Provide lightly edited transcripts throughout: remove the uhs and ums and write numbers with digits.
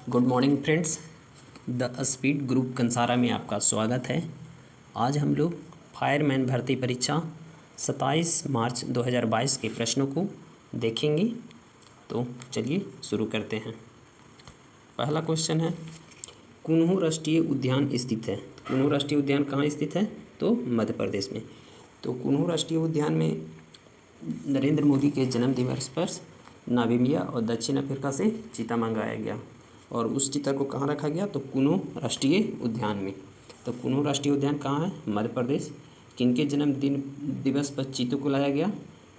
Good morning friends. The speed group Kansara में आपका स्वागत है। आज हम लोग फायरमैन भर्ती परीक्षा 27 मार्च 2022 के प्रश्नों को देखेंगे। तो चलिए शुरू करते हैं। पहला क्वेश्चन है, कुन्हू राष्ट्रीय उद्यान स्थित है। कुन्हू राष्ट्रीय उद्यान कहाँ स्थित है? तो मध्य प्रदेश में। तो कुन्हू राष्ट्रीय उद्यान में नरेंद्र मोदी के जन्म दिवस पर नामीबिया और दक्षिण अफ्रीका से चीता मंगाया गया और उस चीता को कहाँ रखा गया? तो कुन्हू राष्ट्रीय उद्यान में। तो कुन्हू राष्ट्रीय उद्यान कहाँ है? मध्य प्रदेश। किनके दिवस पर चीतों को लाया गया?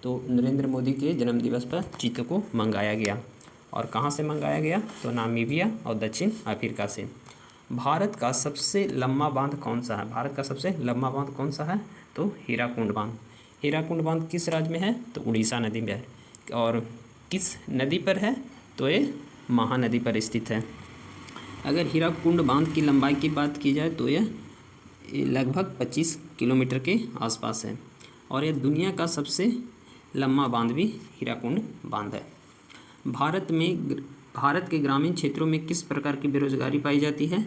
तो नरेंद्र मोदी के जन्म दिवस पर चीतों को मंगाया गया। और कहाँ से मंगाया गया? तो नामीबिया और दक्षिण अफ्रीका से। भारत का सबसे लंबा बांध कौन सा है? भारत का सबसे लंबा बांध कौन सा है? तो हीराकुंड बांध। हीराकुंड बांध किस राज्य में है? तो उड़ीसा नदी में है। और किस नदी पर है? तो ये महानदी पर स्थित है। अगर हीराकुंड बांध की लंबाई की बात की जाए तो यह लगभग 25 किलोमीटर के आसपास है और यह दुनिया का सबसे लंबा बांध भी हीराकुंड बांध है। भारत के ग्रामीण क्षेत्रों में किस प्रकार की बेरोजगारी पाई जाती है?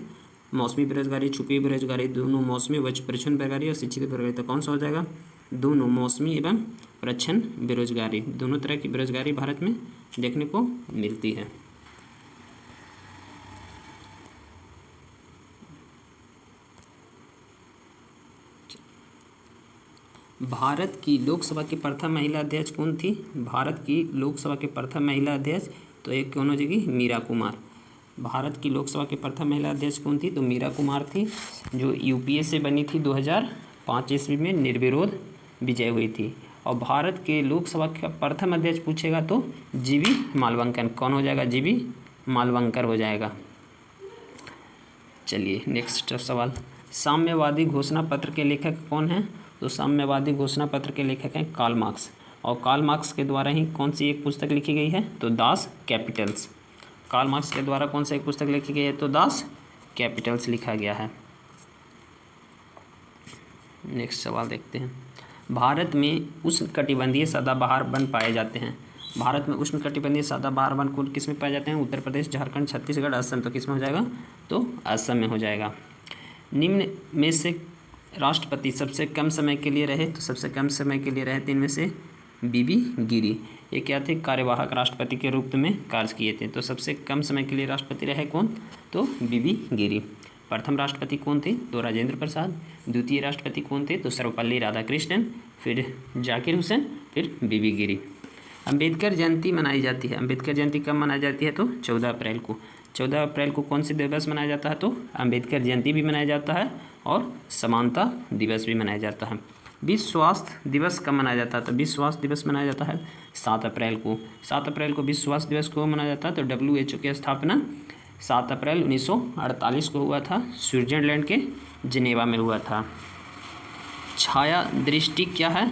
मौसमी बेरोजगारी, छुपी बेरोजगारी, दोनों मौसमी व प्रच्छन्न बेरोजगारी और शिक्षित बेरोजगारी। तो कौन सा हो जाएगा? दोनों मौसमी एवं प्रच्छन्न बेरोजगारी। दोनों तरह की बेरोजगारी भारत में देखने को मिलती है। भारत की लोकसभा की प्रथम महिला अध्यक्ष कौन थी? भारत की लोकसभा के प्रथम महिला अध्यक्ष तो एक कौन हो जाएगी? मीरा कुमार। भारत की लोकसभा के प्रथम महिला अध्यक्ष कौन थी? तो मीरा कुमार थी, जो यूपीए से बनी थी। 2005 ईस्वी में निर्विरोध विजय हुई थी। और भारत के लोकसभा का प्रथम अध्यक्ष पूछेगा तो जीवी मालवंकन। कौन हो जाएगा? जीवी मालवंकर हो जाएगा। चलिए नेक्स्ट सवाल, साम्यवादी घोषणा पत्र के लेखक कौन हैं? तो साम्यवादी घोषणा पत्र के लेखक हैं कार्ल मार्क्स। और कार्ल मार्क्स के द्वारा ही कौन सी एक पुस्तक लिखी गई है? तो दास कैपिटल्स। कार्ल मार्क्स के द्वारा कौन सा एक पुस्तक लिखी गई है? तो दास कैपिटल्स लिखा गया है। नेक्स्ट सवाल देखते हैं, भारत में उष्णकटिबंधीय सदाबहार वन पाए जाते हैं। भारत में उष्णकटिबंधीय सदाबहार वन कौन किस में पाए जाते हैं? उत्तर प्रदेश, झारखंड, छत्तीसगढ़, असम। तो किस में हो जाएगा? तो असम में हो जाएगा। निम्न में से राष्ट्रपति सबसे कम समय के लिए रहे? तो सबसे कम समय के लिए रहे थे इनमें से बीबी गिरी। ये क्या थे? कार्यवाहक राष्ट्रपति के रूप में कार्य किए थे। तो सबसे कम समय के लिए राष्ट्रपति रहे कौन? तो बीबी गिरी। प्रथम राष्ट्रपति कौन थे? तो राजेंद्र प्रसाद। द्वितीय राष्ट्रपति कौन थे? तो सर्वपल्ली राधाकृष्णन, फिर जाकिर हुसैन, फिर बीबी गिरी। अम्बेडकर जयंती मनाई जाती है। अम्बेडकर जयंती कब मनाई जाती है? तो 14 अप्रैल को। 14 अप्रैल को कौन सी दिवस मनाया जाता है? तो अम्बेडकर जयंती भी मनाया जाता है और समानता दिवस भी मनाया जाता है। विश्व स्वास्थ्य दिवस कब मनाया जाता है? तो विश्व स्वास्थ्य दिवस मनाया जाता है 7 अप्रैल को। 7 अप्रैल को विश्व स्वास्थ्य दिवस को मनाया जाता है? तो WHO की स्थापना 7 अप्रैल 1948 को हुआ था। स्विट्जरलैंड के जिनेवा में हुआ था। छाया दृष्टि क्या है?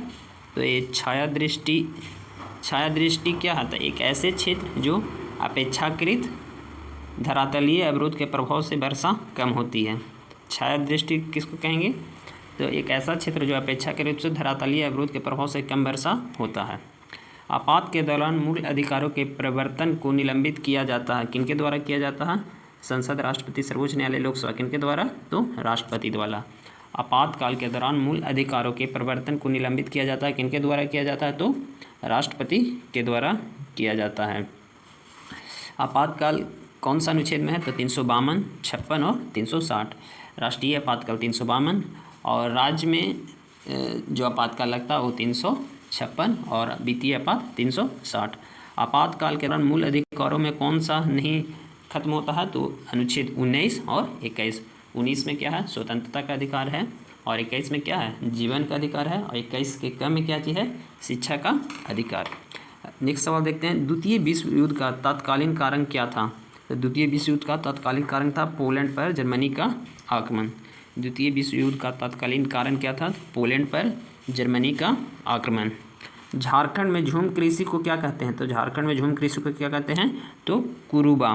तो ये छाया दृष्टि क्या है? तो एक ऐसे क्षेत्र जो अपेक्षाकृत धरातलीय अवरोध के प्रभाव से वर्षा कम होती है। छाया दृष्टि किसको कहेंगे? तो एक ऐसा क्षेत्र जो अपेक्षाकृत रूप से धरातलीय अवरोध के प्रभाव से कम वर्षा होता है। आपात के दौरान मूल अधिकारों के प्रवर्तन को निलंबित किया जाता है। किनके द्वारा किया जाता है? संसद, राष्ट्रपति, सर्वोच्च न्यायालय, लोकसभा। किनके द्वारा? तो राष्ट्रपति द्वारा। आपातकाल के दौरान मूल अधिकारों के प्रवर्तन को निलंबित किया जाता है। किनके द्वारा किया जाता है? तो राष्ट्रपति के द्वारा किया जाता है। आपातकाल कौन सा अनुच्छेद में है? तो 352, 56 और 360। राष्ट्रीय आपातकाल 352 और राज्य में जो आपातकाल लगता है वो 356 और वित्तीय आपात 360। आपातकाल के दौरान मूल अधिकारों में कौन सा नहीं खत्म होता है? तो अनुच्छेद 19 और 21। 19 में क्या है? स्वतंत्रता का अधिकार है और 21 में क्या है? जीवन का अधिकार है और 21 के क्रम में क्या चीज़ है? शिक्षा का अधिकार। नेक्स्ट सवाल देखते हैं, द्वितीय विश्व युद्ध का तत्कालीन कारण क्या था? तो द्वितीय विश्व युद्ध का तत्कालीन कारण था पोलैंड पर जर्मनी का आक्रमण। द्वितीय विश्व युद्ध का तत्कालीन कारण क्या था? पोलैंड पर जर्मनी का आक्रमण। झारखंड में झूम कृषि को क्या कहते हैं? तो झारखंड में झूम कृषि को क्या कहते हैं? तो कुरुबा।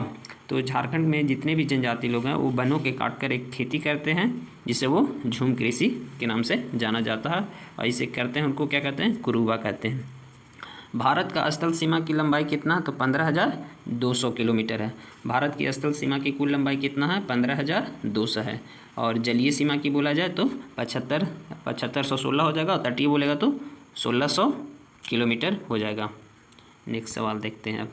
तो झारखंड में जितने भी जनजाति लोग हैं वो वनों के काट कर एक खेती करते हैं जिसे वो झूम कृषि के नाम से जाना जाता है और इसे करते हैं उनको क्या कहते हैं? कुरुबा कहते हैं। भारत का स्थल सीमा की लंबाई कितना? तो 15,200 किलोमीटर है। भारत की स्थल सीमा की कुल लंबाई कितना है? 15,200 है। और जलीय सीमा की बोला जाए तो 7516 हो जाएगा, और तटीय बोलेगा तो 1600 किलोमीटर हो जाएगा। नेक्स्ट सवाल देखते हैं अब।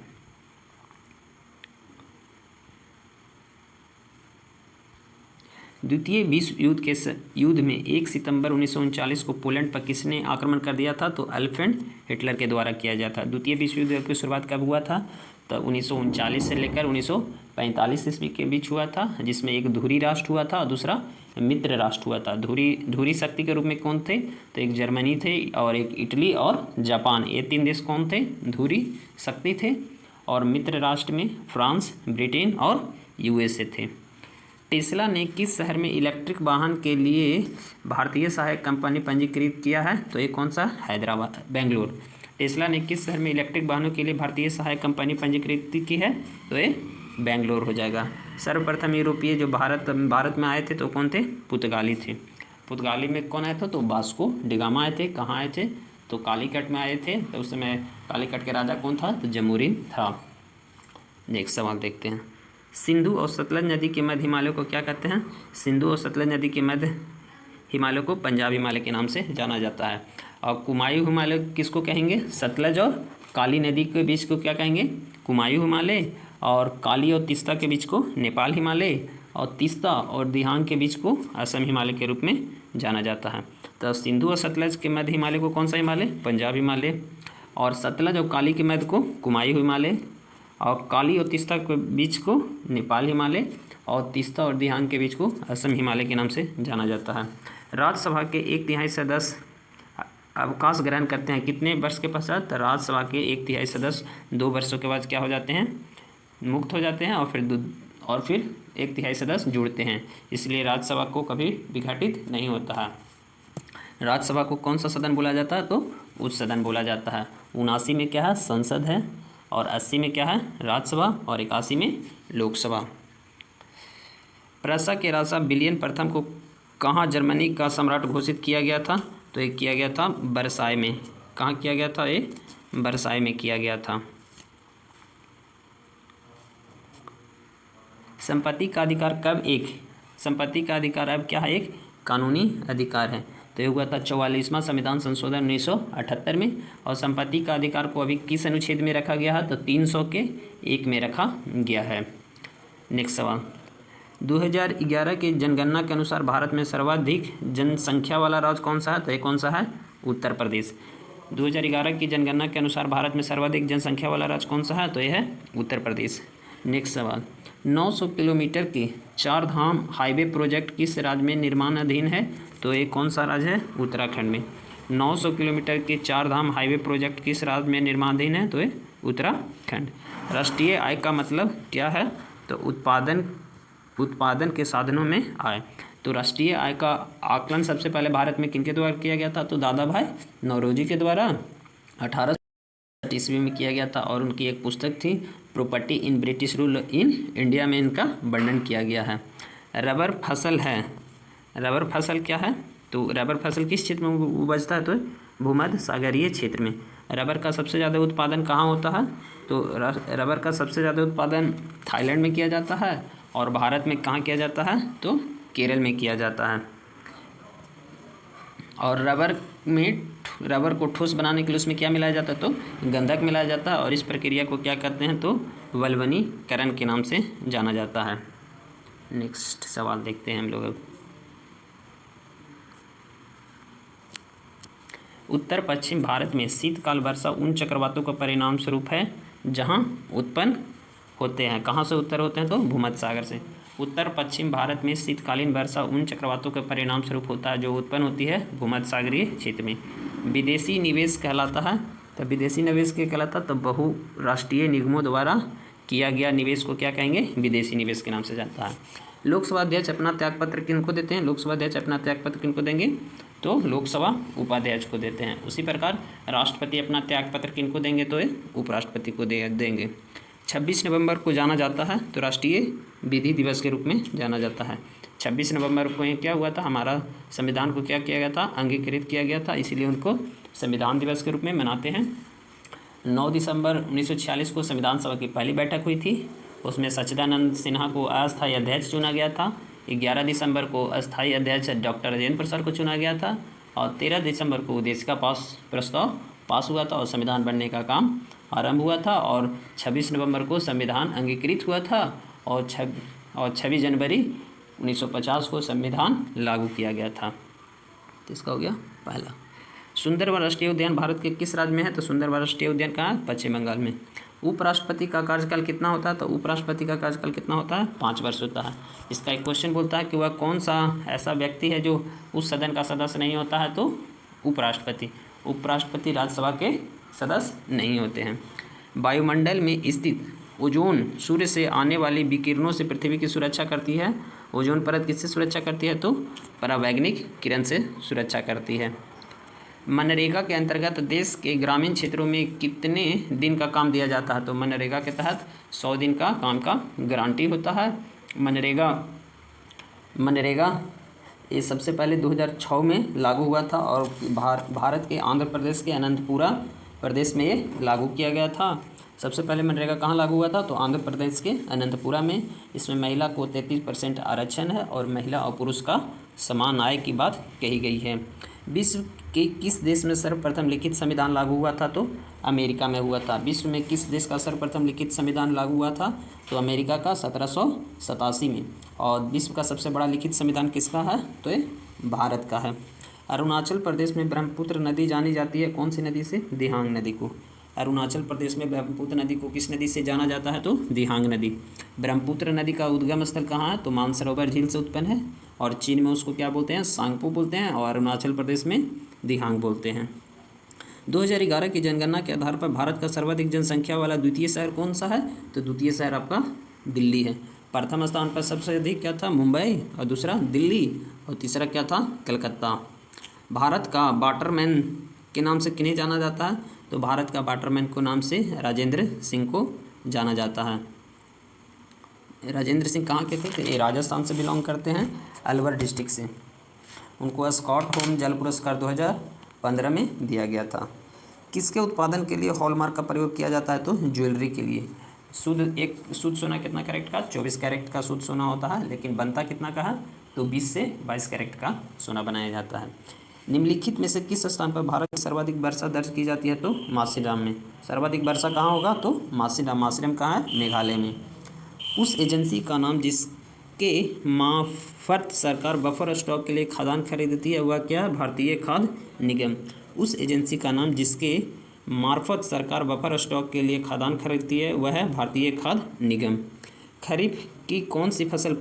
द्वितीय विश्व युद्ध में 1 सितंबर 1939 को पोलैंड पर किसने आक्रमण कर दिया था? तो एडोल्फ हिटलर के द्वारा किया गया था। द्वितीय विश्व युद्ध की शुरुआत कब हुआ था? तो 1939 से लेकर 1945 ईस्वी के बीच हुआ था, जिसमें एक धुरी राष्ट्र हुआ था और दूसरा मित्र राष्ट्र हुआ था। धुरी शक्ति के रूप में कौन थे? तो एक जर्मनी थे, और एक इटली और जापान, ये 3 देश कौन थे? धुरी शक्ति थे। और मित्र राष्ट्र में फ्रांस, ब्रिटेन और यूएसए थे। टेस्ला ने किस शहर में इलेक्ट्रिक वाहन के लिए भारतीय सहायक कंपनी पंजीकृत किया है? तो ये कौन सा? हैदराबाद, बेंगलोर। टेस्ला ने किस शहर में इलेक्ट्रिक वाहनों के लिए भारतीय सहायक कंपनी पंजीकृत की है? तो ये बेंगलोर हो जाएगा। सर्वप्रथम यूरोपीय जो भारत में आए थे तो कौन थे? पुर्तगाली थे। पुर्तगाली में कौन आए थे? तो वास्को डी गामा आए थे। कहाँ आए थे? तो कालीकट में आए थे। तो उस समय कालीकट के राजा कौन था? तो जमूरीन था। नेक्स्ट सवाल देखते हैं। सिंधु और सतलज नदी के मध्य हिमालय को क्या कहते हैं? सिंधु और सतलज नदी के मध्य हिमालय को पंजाब हिमालय के नाम से जाना जाता है। और कुमायूं हिमालय किसको कहेंगे? सतलज और काली नदी के बीच को क्या कहेंगे? कुमायूं हिमालय। और काली और तीस्ता के बीच को नेपाल हिमालय, और तीस्ता और दिहांग के बीच को असम हिमालय के रूप में जाना जाता है। तो सिंधु और सतलज के मध्य हिमालय को कौन सा हिमालय? पंजाब हिमालय। और सतलज और काली के मध्य को कुमायूं हिमालय, और काली और तीस्ता के बीच को नेपाल हिमालय, और तीस्ता और दिहांग के बीच को असम हिमालय के नाम से जाना जाता है। राज्यसभा के 1/3 सदस्य अवकाश ग्रहण करते हैं कितने वर्ष के पश्चात? राज्यसभा के 1/3 सदस्य 2 वर्षों के बाद क्या हो जाते हैं? मुक्त हो जाते हैं, और फिर 1/3 सदस्य जुड़ते हैं। इसलिए राज्यसभा को कभी विघटित नहीं होता है। राज्यसभा को कौन सा सदन बोला जाता है? तो उच्च सदन बोला जाता है। 79 में क्या है? संसद है, और 80 में क्या है? राज्यसभा, और 81 में लोकसभा। प्रशा के राजा विलियम प्रथम को कहाँ जर्मनी का सम्राट घोषित किया गया था? तो ये किया गया था वर्साय में। कहाँ किया गया था? ये वर्साय में किया गया था। संपत्ति का अधिकार संपत्ति का अधिकार अब क्या है? एक कानूनी अधिकार है। तो ये हुआ था 44वां संविधान संशोधन 1978 में। और संपत्ति का अधिकार को अभी किस अनुच्छेद में रखा गया है? तो 301 में रखा गया है। नेक्स्ट सवाल। 2011 के जनगणना के अनुसार भारत में सर्वाधिक जनसंख्या वाला राज्य कौन सा है? तो ये कौन सा है? उत्तर प्रदेश। 2011 की जनगणना के अनुसार भारत में सर्वाधिक जनसंख्या वाला राज्य कौन सा है? तो ये है उत्तर प्रदेश। नेक्स्ट सवाल। 900 किलोमीटर के 4 धाम हाईवे प्रोजेक्ट किस राज्य में निर्माणाधीन है? तो ये कौन सा राज्य है? उत्तराखंड में। 900 किलोमीटर के 4 धाम हाईवे प्रोजेक्ट किस राज्य में निर्माणाधीन है? तो ये उत्तराखंड। राष्ट्रीय आय का मतलब क्या है? तो उत्पादन के साधनों में आय। तो राष्ट्रीय आय का आकलन सबसे पहले भारत में किनके द्वारा किया गया था? तो दादा भाई नौरोजी के द्वारा 1860 ईस्वी में किया गया था। और उनकी एक पुस्तक थी property in British rule in India में इनका वर्णन किया गया है। रबर फसल क्या है? तो रबर फसल किस क्षेत्र में उपजता है? तो भूमध्य सागरीय क्षेत्र में। रबर का सबसे ज़्यादा उत्पादन कहाँ होता है? तो रबर का सबसे ज़्यादा उत्पादन थाईलैंड में किया जाता है। और भारत में कहाँ किया जाता है? तो केरल में किया जाता है। और रबर को ठोस बनाने के लिए उसमें क्या मिलाया जाता है? तो गंधक मिलाया जाता है। और इस प्रक्रिया को क्या कहते हैं? तो वल्वनीकरण के नाम से जाना जाता है। नेक्स्ट सवाल देखते हैं हम लोग। उत्तर पश्चिम भारत में शीतकाल वर्षा उन चक्रवातों का परिणाम स्वरूप है जहां उत्पन्न होते हैं। कहाँ से उत्तर होते हैं? तो भूमध्य सागर से। उत्तर पश्चिम भारत में शीतकालीन वर्षा उन चक्रवातों के परिणाम स्वरूप होता है जो उत्पन्न होती है भूमध्य सागरीय क्षेत्र में। विदेशी निवेश कहलाता है। तो विदेशी निवेश क्या कहलाता है? तो बहुराष्ट्रीय निगमों द्वारा किया गया निवेश को क्या कहेंगे? विदेशी निवेश के नाम से जानता है। लोकसभा अध्यक्ष अपना त्यागपत्र किनको देते हैं? लोकसभा अध्यक्ष अपना त्यागपत्र किनको देंगे? तो लोकसभा उपाध्यक्ष को देते हैं। उसी प्रकार राष्ट्रपति अपना त्यागपत्र किनको देंगे? तो उपराष्ट्रपति को देंगे। 26 नवंबर को जाना जाता है तो राष्ट्रीय विधि दिवस के रूप में जाना जाता है। 26 नवंबर को ये क्या हुआ था? हमारा संविधान को क्या किया गया था? अंगीकृत किया गया था, इसीलिए उनको संविधान दिवस के रूप में मनाते हैं। 9 दिसंबर 1946 को संविधान सभा की पहली बैठक हुई थी। उसमें सच्चिदानंद सिन्हा को अस्थायी अध्यक्ष चुना गया था। 11 दिसंबर को अस्थायी अध्यक्ष डॉक्टर राजेंद्र प्रसाद को चुना गया था और 13 दिसंबर को उद्देशिका प्रस्ताव पास हुआ था और संविधान बनने का काम आरंभ हुआ था और 26 नवंबर को संविधान अंगीकृत हुआ था और 26 जनवरी 1950 को संविधान लागू किया गया था। तो इसका हो गया पहला। सुंदरवन राष्ट्रीय उद्यान भारत के किस राज्य में है? तो सुंदरवन राष्ट्रीय उद्यान कहाँ है? पश्चिम बंगाल में। उपराष्ट्रपति का कार्यकाल कितना होता है? तो उपराष्ट्रपति का कार्यकाल कितना होता है? 5 वर्ष होता है। इसका एक क्वेश्चन बोलता है कि वह कौन सा ऐसा व्यक्ति है जो उस सदन का सदस्य नहीं होता है? तो उपराष्ट्रपति। उपराष्ट्रपति राज्यसभा के सदस्य नहीं होते हैं। वायुमंडल में स्थित ओजोन सूर्य से आने वाली विकिरणों से पृथ्वी की सुरक्षा करती है। ओजोन परत किससे सुरक्षा करती है? तो परावैंगनिक किरण से सुरक्षा करती है। मनरेगा के अंतर्गत देश के ग्रामीण क्षेत्रों में कितने दिन का काम दिया जाता है? तो मनरेगा के तहत 100 दिन का काम का गारंटी होता है। मनरेगा ये सबसे पहले 2006 में लागू हुआ था और भारत के आंध्र प्रदेश के अनंतपुरा प्रदेश में ये लागू किया गया था। सबसे पहले मनरेगा कहाँ लागू हुआ था? तो आंध्र प्रदेश के अनंतपुरा में। इसमें महिला को 33% आरक्षण है और महिला और पुरुष का समान आय की बात कही गई है। विश्व के किस देश में सर्वप्रथम लिखित संविधान लागू हुआ था? तो अमेरिका में हुआ था। विश्व में किस देश का सर्वप्रथम लिखित संविधान लागू हुआ था? तो अमेरिका का 1787 में। और विश्व का सबसे बड़ा लिखित संविधान किसका है? तो ये भारत का है। अरुणाचल प्रदेश में ब्रह्मपुत्र नदी जानी जाती है कौन सी नदी से? दिहांग नदी को। अरुणाचल प्रदेश में ब्रह्मपुत्र नदी को किस नदी से जाना जाता है? तो दिहांग नदी। ब्रह्मपुत्र नदी का उद्गम स्थल कहाँ है? तो मानसरोवर झील से उत्पन्न है और चीन में उसको क्या बोलते हैं? सांगपो बोलते हैं और अरुणाचल प्रदेश में दिहांग बोलते हैं। 2011 की जनगणना के आधार पर भारत का सर्वाधिक जनसंख्या वाला द्वितीय शहर कौन सा है? तो द्वितीय शहर आपका दिल्ली है। प्रथम स्थान पर सबसे अधिक क्या था? मुंबई और दूसरा दिल्ली और तीसरा क्या था? कलकत्ता। भारत का वाटरमैन के नाम से किन्हें जाना जाता है? तो भारत का वाटरमैन को नाम से राजेंद्र सिंह को जाना जाता है। राजेंद्र सिंह कहाँ के थे? तो ये राजस्थान से बिलोंग करते हैं, अलवर डिस्ट्रिक्ट से। उनको स्कॉट होम जल पुरस्कार 2015 में दिया गया था। किसके उत्पादन के लिए हॉलमार्क का प्रयोग किया जाता है? तो ज्वेलरी के लिए। शुद्ध सोना कितना कैरेट का? 24 कैरेट का शुद्ध सोना होता है, लेकिन बनता कितना का है? तो 20 से 22 कैरेट का सोना बनाया जाता है। निम्नलिखित में से किस स्थान पर भारत में सर्वाधिक वर्षा दर्ज की जाती है? तो मासीराम में। सर्वाधिक वर्षा कहाँ होगा? तो मासीराम। मासीराम कहाँ है? मेघालय में। उस एजेंसी का नाम जिसके मार्फत सरकार बफर स्टॉक के लिए खाद्यान्न खरीदती है वह क्या है? भारतीय खाद्य निगम। उस एजेंसी का नाम जिसके मार्फत सरकार बफर स्टॉक के लिए खाद्यान्न खरीदती है वह है भारतीय खाद्य निगम। खरीफ की कौन सी फसल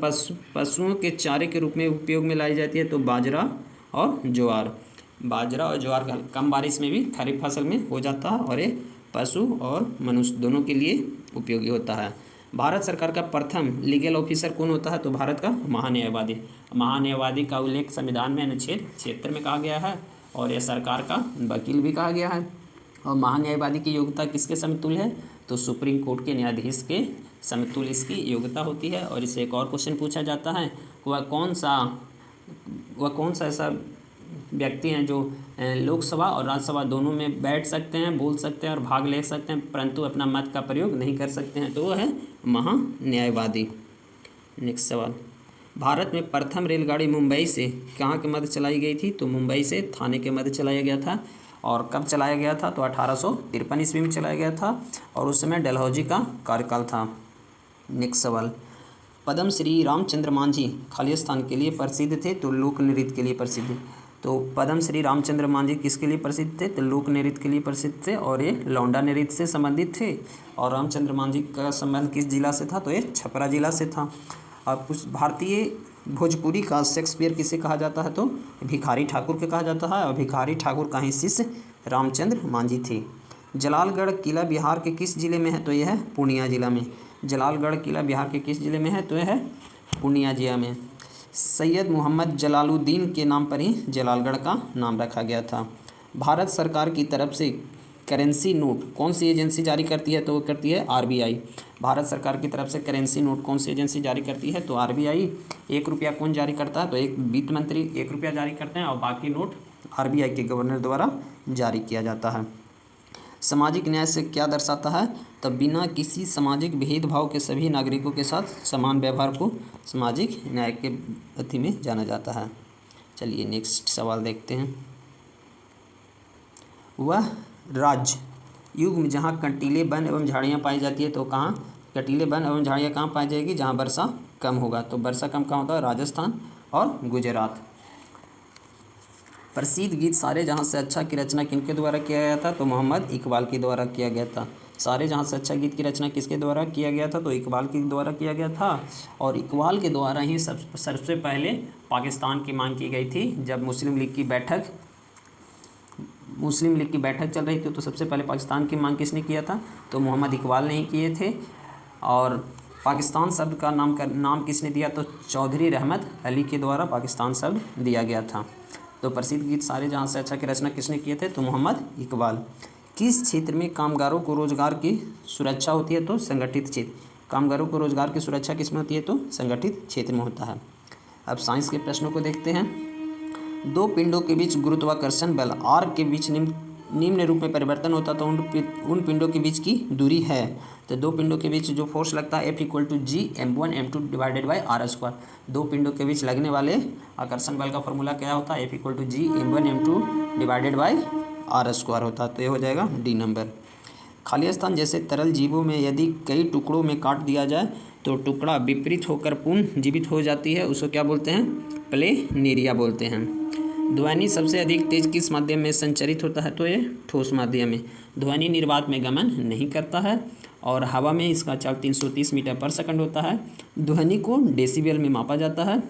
पशुओं के चारे के रूप में उपयोग में लाई जाती है? तो बाजरा और ज्वार। बाजरा और ज्वार का कम बारिश में भी खरीफ फसल में हो जाता है और ये पशु और मनुष्य दोनों के लिए उपयोगी होता है। भारत सरकार का प्रथम लीगल ऑफिसर कौन होता है? तो भारत का महान्यायवादी। महान्यायवादी का उल्लेख संविधान में अनुच्छेद 76 में कहा गया है और यह सरकार का वकील भी कहा गया है। और महान्यायवादी की योग्यता किसके समतुल्य है? तो सुप्रीम कोर्ट के न्यायाधीश के समतुल्य इसकी योग्यता होती है। और इससे एक और क्वेश्चन पूछा जाता है, वह कौन सा ऐसा व्यक्ति हैं जो लोकसभा और राज्यसभा दोनों में बैठ सकते हैं, बोल सकते हैं और भाग ले सकते हैं, परंतु अपना मत का प्रयोग नहीं कर सकते हैं? तो वो है महान्यायवादी। नेक्स्ट सवाल, भारत में प्रथम रेलगाड़ी मुंबई से कहाँ के मध्य चलाई गई थी? तो मुंबई से थाने के मध्य चलाया गया था। और कब चलाया गया था? तो 1853 ईस्वी में चलाया गया था और उस समय डलहौजी का कार्यकाल था। नेक्स्ट सवाल, पद्म श्री रामचंद्र मांझी खालिस्तान के लिए प्रसिद्ध थे तो लोक नृत्य के लिए प्रसिद्ध। तो पद्म श्री रामचंद्र मांझी किसके लिए प्रसिद्ध थे? तो लोक नृत्य के लिए प्रसिद्ध थे और ये लौंडा नृत्य से संबंधित थे। और रामचंद्र मांझी का संबंध किस जिला से था? तो ये छपरा जिला से था। और कुछ भारतीय भोजपुरी का शेक्सपियर किसे कहा जाता है? तो भिखारी ठाकुर के कहा जाता है और भिखारी ठाकुर का ही शिष्य रामचंद्र मांझी थे। जलालगढ़ किला बिहार के किस जिले में है? तो यह है पूर्णिया जिला में। जलालगढ़ किला बिहार के किस जिले में है? तो यह है पूर्णिया जिला में। सैयद मोहम्मद जलालुद्दीन के नाम पर ही जलालगढ़ का नाम रखा गया था। भारत सरकार की तरफ से करेंसी नोट कौन सी एजेंसी जारी करती है? तो वो करती है आरबीआई। भारत सरकार की तरफ से करेंसी नोट कौन सी एजेंसी जारी करती है? तो आरबीआई। 1 रुपया कौन जारी करता है? तो एक वित्त मंत्री 1 रुपया जारी करते हैं और बाकी नोट आरबीआई के गवर्नर द्वारा जारी किया जाता है। सामाजिक न्याय से क्या दर्शाता है? तो बिना किसी सामाजिक भेदभाव के सभी नागरिकों के साथ समान व्यवहार को सामाजिक न्याय के अथी में जाना जाता है। चलिए नेक्स्ट सवाल देखते हैं। वह राज्य युग में जहाँ कंटीले वन एवं झाड़ियाँ पाई जाती है, तो कहाँ कंटीले वन एवं झाड़ियाँ कहाँ पाई जाएगी? जहाँ वर्षा कम होगा। तो वर्षा कम कहाँ होता है? राजस्थान और गुजरात। प्रसिद्ध गीत सारे जहाँ से अच्छा की रचना किनके द्वारा किया गया था? तो मोहम्मद इकबाल के द्वारा किया गया था। सारे जहाँ से अच्छा गीत की रचना किसके द्वारा किया गया था? तो इकबाल के द्वारा किया गया था। और इकबाल के द्वारा ही सबसे पहले पाकिस्तान की मांग की गई थी। जब मुस्लिम लीग की बैठक चल रही थी, तो सबसे पहले पाकिस्तान की मांग किसने किया था? तो मोहम्मद इकबाल ने ही किए थे। और पाकिस्तान शब्द का नाम किसने दिया? तो चौधरी रहमत अली के द्वारा पाकिस्तान शब्द दिया गया था। तो प्रसिद्ध गीत सारे जहाँ से अच्छा की रचना किसने किए थे? तो मोहम्मद इकबाल। किस क्षेत्र में कामगारों को रोजगार की सुरक्षा होती है? तो संगठित क्षेत्र। कामगारों को रोजगार की सुरक्षा किस में होती है? तो संगठित क्षेत्र में होता है। अब साइंस के प्रश्नों को देखते हैं। दो पिंडों के बीच गुरुत्वाकर्षण बल आर के बीच निम्न रूप में परिवर्तन होता है, तो उन पिंडों के बीच की दूरी है। तो दो पिंडों के बीच जो फोर्स लगता है F=G(m1m2) डिवाइडेड बाई r²। दो पिंडों के बीच लगने वाले आकर्षण बल का फॉर्मूला क्या होता है? F=G(m1m2) डिवाइडेड बाई r² होता है। तो ये हो जाएगा डी नंबर। खाली स्थान जैसे तरल जीवों में यदि कई टुकड़ों में काट दिया जाए तो टुकड़ा विपरीत होकर पुनः जीवित हो जाती है, उसको क्या बोलते हैं? प्लेनेरिया बोलते हैं। ध्वनि सबसे अधिक तेज किस माध्यम में संचरित होता है? तो ये ठोस माध्यम में। ध्वनि निर्वात में गमन नहीं करता है और हवा में इसका चाल 330 मीटर पर सेकंड होता है। ध्वनि को डेसिबल में मापा जाता है।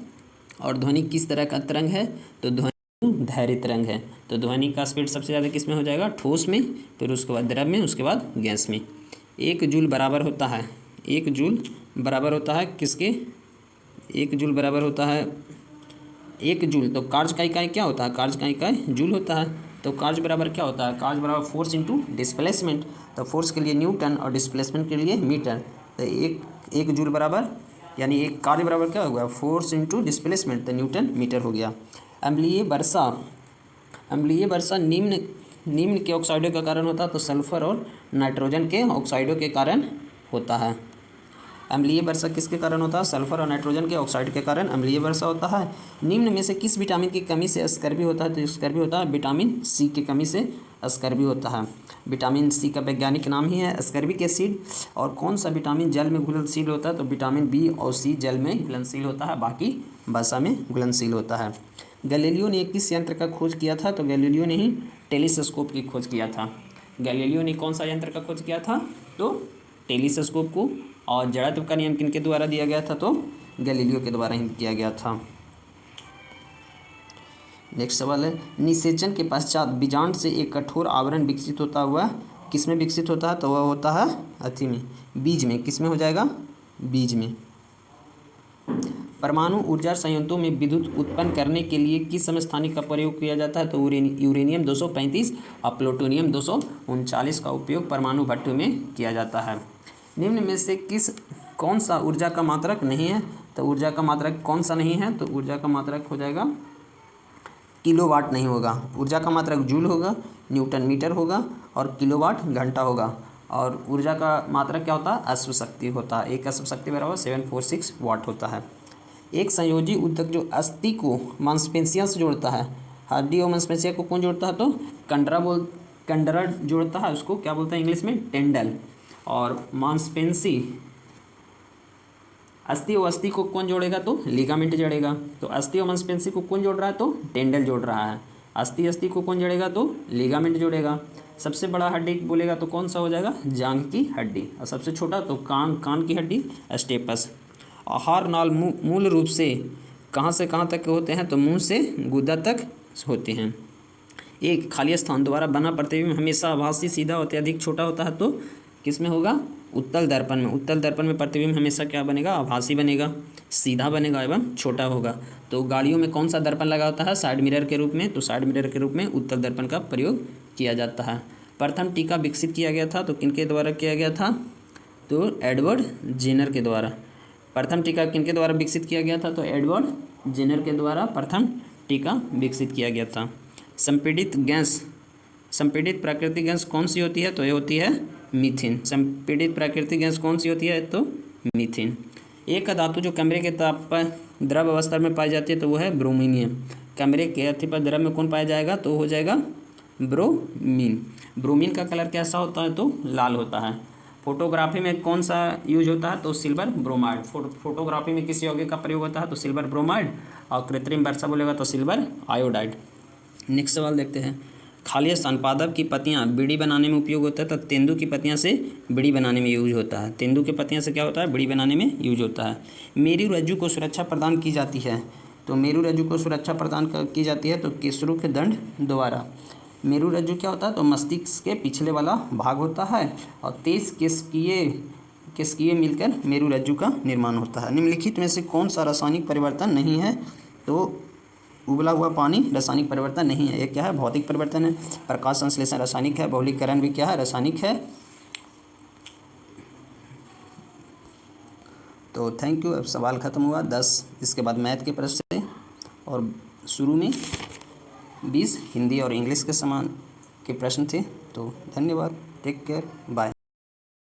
और ध्वनि किस तरह का तरंग है? तो ध्वनि धैर्य तरंग है। तो ध्वनि का स्पीड सबसे ज़्यादा किस में हो जाएगा? ठोस में, फिर उसके बाद द्रव में, उसके बाद गैस में। 1 जूल बराबर होता है, 1 जूल बराबर होता है किसके? 1 जूल बराबर होता है 1 जूल। तो कार्य का इकाई क्या होता है? कार्य का इकाई जूल होता है। तो कार्य बराबर क्या होता है? कार्य बराबर फोर्स इंटू डिस्प्लेसमेंट। तो फोर्स के लिए न्यूटन और डिस्प्लेसमेंट के लिए मीटर। तो एक जूल बराबर यानी एक कार्य बराबर क्या होगा? फोर्स इंटू डिस्प्लेसमेंट, तो न्यूटन मीटर हो गया। अम्लीय वर्षा निम्न के ऑक्साइडों के कारण होता है, तो सल्फर और नाइट्रोजन के ऑक्साइडों के कारण होता है। अम्लीय वर्षा किसके कारण होता है? सल्फर और नाइट्रोजन के ऑक्साइड के कारण अम्लीय वर्षा होता है। निम्न में से किस विटामिन की कमी से स्कर्वी होता है? तो स्कर्वी होता है विटामिन सी की कमी से स्कर्वी होता है। विटामिन सी का वैज्ञानिक नाम ही है स्कर्बिक एसिड। और कौन सा विटामिन जल में घुलनशील होता है? तो विटामिन बी और सी जल में घुलनशील होता है, बाकी वसा में घुलनशील होता है। गैलीलियो ने किस यंत्र का खोज किया था? तो गैलीलियो ने ही टेलीस्कोप की खोज किया था। गैलीलियो ने कौन सा यंत्र का खोज किया था? तो टेलीस्कोप को। और जड़त्व का नियम किनके द्वारा दिया गया था? तो गैलीलियो के द्वारा ही किया गया था। नेक्स्ट सवाल है, निषेचन के पश्चात बीजांड से एक कठोर आवरण विकसित होता हुआ किस में विकसित होता है? तो वह होता है अथी में, बीज में। किस में हो जाएगा? बीज में। परमाणु ऊर्जा संयंत्रों में विद्युत उत्पन्न करने के लिए किस समस्थानिक का प्रयोग किया जाता है? तो यूरेनियम 235 और प्लूटोनियम 239 का उपयोग परमाणु भट्ठों में किया जाता है। निम्न में से कौन सा ऊर्जा का मात्रक नहीं है? तो ऊर्जा का मात्रक कौन सा नहीं है? तो ऊर्जा का मात्रक हो जाएगा किलोवाट नहीं होगा। ऊर्जा का मात्रक जूल होगा, न्यूटन मीटर होगा और किलोवाट घंटा होगा। और ऊर्जा का मात्रक क्या होता है? अश्व शक्ति होता है। एक अश्व शक्ति बराबर 746 वाट होता है। एक संयोजी ऊतक जो अस्थि को मांसपेशियों से जोड़ता है, हड्डी और मांसपेशियों को कौन जोड़ता है? तो कंडरा जोड़ता है, उसको क्या बोलते हैं इंग्लिश में? टेंडल। और मांसपेशी अस्थि और अस्थि को कौन जोड़ेगा? तो लिगामेंट जोड़ेगा। तो अस्थि और मांसपेशी को कौन जोड़ रहा है? तो टेंडल जोड़ रहा है। अस्थि को कौन जोड़ेगा? तो लिगामेंट जोड़ेगा। सबसे बड़ा हड्डी बोलेगा तो कौन सा हो जाएगा? जांघ की हड्डी। और सबसे छोटा तो कान की हड्डी स्टेपस। आहार नाल मूल रूप से कहाँ तक होते हैं? तो मुंह से गुदा तक होते हैं। एक खाली स्थान द्वारा बना प्रतिबिंब हमेशा आभासी, सीधा और अत्यधिक छोटा होता है, तो किस में होगा? उत्तल दर्पण में। उत्तल दर्पण में प्रतिबिंब हमेशा क्या बनेगा? आभासी बनेगा, सीधा बनेगा एवं छोटा होगा। तो गाड़ियों में कौन सा दर्पण लगा होता है? साइड मिरर के रूप में। तो साइड मिरर के रूप में उत्तल दर्पण का प्रयोग किया जाता है। प्रथम टीका विकसित किया गया था तो किनके द्वारा किया गया था? तो एडवर्ड जेनर के द्वारा। प्रथम टीका किनके द्वारा विकसित किया गया था? तो एडवर्ड जेनर के द्वारा प्रथम टीका विकसित किया गया था। संपीड़ित गैस संपीड़ित प्राकृतिक गैस कौन सी होती है? तो ये होती है मीथेन। संपीड़ित प्राकृतिक गैस कौन सी होती है? तो मीथेन। एक धातु जो कमरे के ताप पर द्रव अवस्था में पाई जाती है तो वो है ब्रोमीनियम। कमरे के अति पर द्रव में कौन पाया जाएगा? तो हो जाएगा ब्रोमीन। ब्रोमीन का कलर कैसा होता है? तो लाल होता है। फोटोग्राफी में कौन सा यूज होता है? तो सिल्वर ब्रोमाइड। फोटोग्राफी में किस यौगिक का प्रयोग होता है? तो सिल्वर ब्रोमाइड। और कृत्रिम वर्षा बोलेगा तो सिल्वर आयोडाइड। नेक्स्ट सवाल देखते हैं। खाली स्थान पादप की पत्तियां बीड़ी बनाने में उपयोग होता है तो तेंदु की पत्तियां से बीड़ी बनाने में यूज होता है। तेंदु की पत्तियां से क्या होता है? बीड़ी बनाने में यूज होता है। मेरू रज्जु को सुरक्षा प्रदान की जाती है तो मेरू रज्जु को सुरक्षा प्रदान की जाती है तो केसरुख दंड द्वारा। मेरू रज्जु क्या होता है? तो मस्तिष्क के पिछले वाला भाग होता है और 23 किसकिए मिलकर मेरू रज्जु का निर्माण होता है। निम्नलिखित में से कौन सा रासायनिक परिवर्तन नहीं है? तो उबला हुआ पानी रासायनिक परिवर्तन नहीं है। ये क्या है? भौतिक परिवर्तन है। प्रकाश संश्लेषण रासायनिक है। बहुलीकरण भी क्या है? रासायनिक है। तो थैंक यू। अब सवाल खत्म हुआ 10, इसके बाद मैथ के प्रश्न थे और शुरू में 20 हिंदी और इंग्लिश के समान के प्रश्न थे। तो धन्यवाद। Take care. बाय।